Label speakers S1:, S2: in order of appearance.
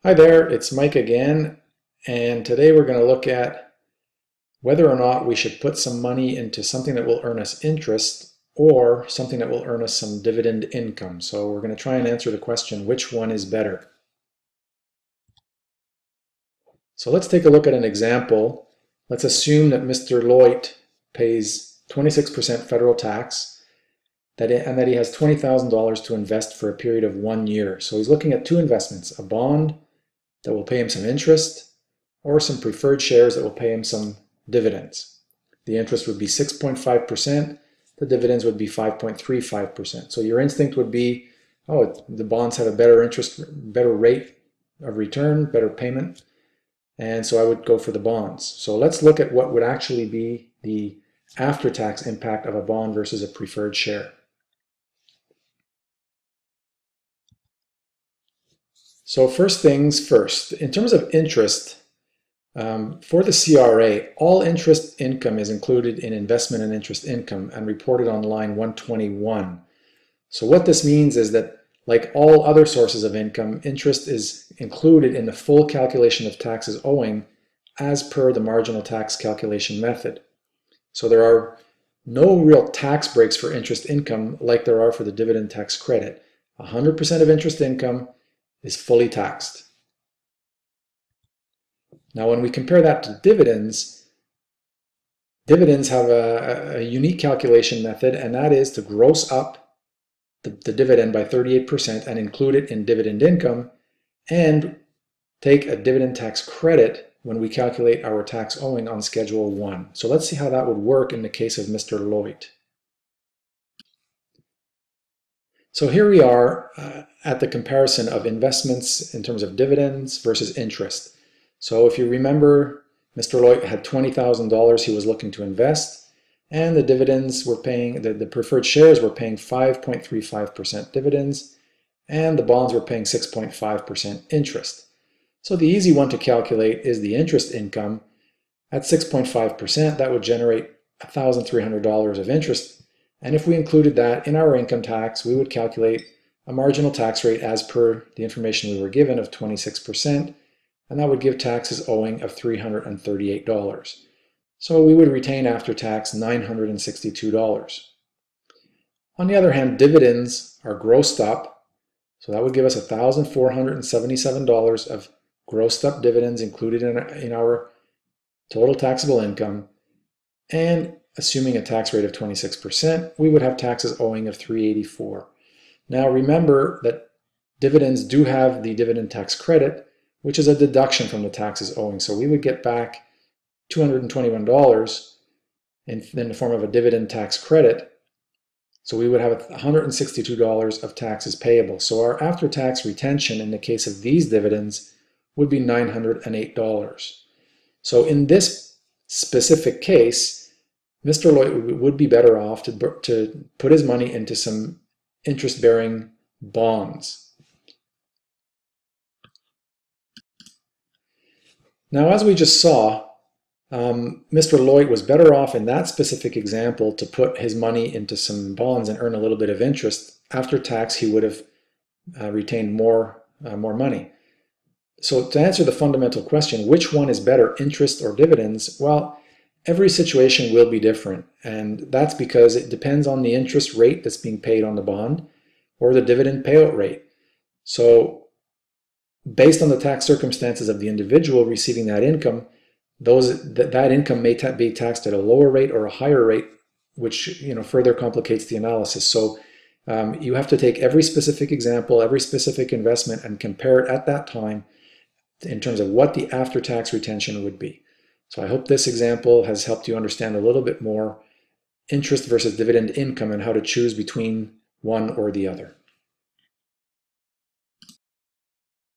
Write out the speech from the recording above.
S1: Hi there, it's Mike again, and today we're going to look at whether or not we should put some money into something that will earn us interest or something that will earn us some dividend income. So we're going to try and answer the question, which one is better? So let's take a look at an example. Let's assume that Mr. Loit pays 26% federal tax and that he has $20,000 to invest for a period of 1 year. So he's looking at two investments, a bond that will pay him some interest, or some preferred shares that will pay him some dividends. The interest would be 6.5%, the dividends would be 5.35%. So your instinct would be, oh, the bonds have a better interest, better rate of return, better payment, and so I would go for the bonds. So let's look at what would actually be the after-tax impact of a bond versus a preferred share. So first things first, in terms of interest, for the CRA, all interest income is included in investment and interest income and reported on line 121. So what this means is that, like all other sources of income, interest is included in the full calculation of taxes owing as per the marginal tax calculation method. So there are no real tax breaks for interest income like there are for the dividend tax credit. 100% of interest income is fully taxed. Now, when we compare that to dividends, dividends have a unique calculation method, and that is to gross up the dividend by 38% and include it in dividend income and take a dividend tax credit when we calculate our tax owing on Schedule 1. So let's see how that would work in the case of Mr. Loit. So here we are at the comparison of investments in terms of dividends versus interest. So if you remember, Mr. Loit had $20,000 he was looking to invest, and the dividends were paying, the preferred shares were paying 5.35% dividends, and the bonds were paying 6.5% interest. So the easy one to calculate is the interest income. At 6.5%, that would generate $1,300 of interest. And if we included that in our income tax, we would calculate a marginal tax rate as per the information we were given of 26%, and that would give taxes owing of $338. So we would retain after tax $962. On the other hand, dividends are grossed up, so that would give us $1,477 of grossed up dividends included in our total taxable income, and assuming a tax rate of 26%, we would have taxes owing of $384. Now remember that dividends do have the dividend tax credit, which is a deduction from the taxes owing. So we would get back $221 in the form of a dividend tax credit. So we would have $162 of taxes payable. So our after-tax retention in the case of these dividends would be $908. So in this specific case, Mr. Loit would be better off to put his money into some interest-bearing bonds. Now, as we just saw, Mr. Loit was better off in that specific example to put his money into some bonds and earn a little bit of interest. After tax, he would have retained more money. So to answer the fundamental question, which one is better, interest or dividends? Well, every situation will be different, and that's because it depends on the interest rate that's being paid on the bond or the dividend payout rate. So based on the tax circumstances of the individual receiving that income, that income may be taxed at a lower rate or a higher rate, which further complicates the analysis. So you have to take every specific example, every specific investment, and compare it at that time in terms of what the after-tax retention would be. So I hope this example has helped you understand a little bit more interest versus dividend income and how to choose between one or the other.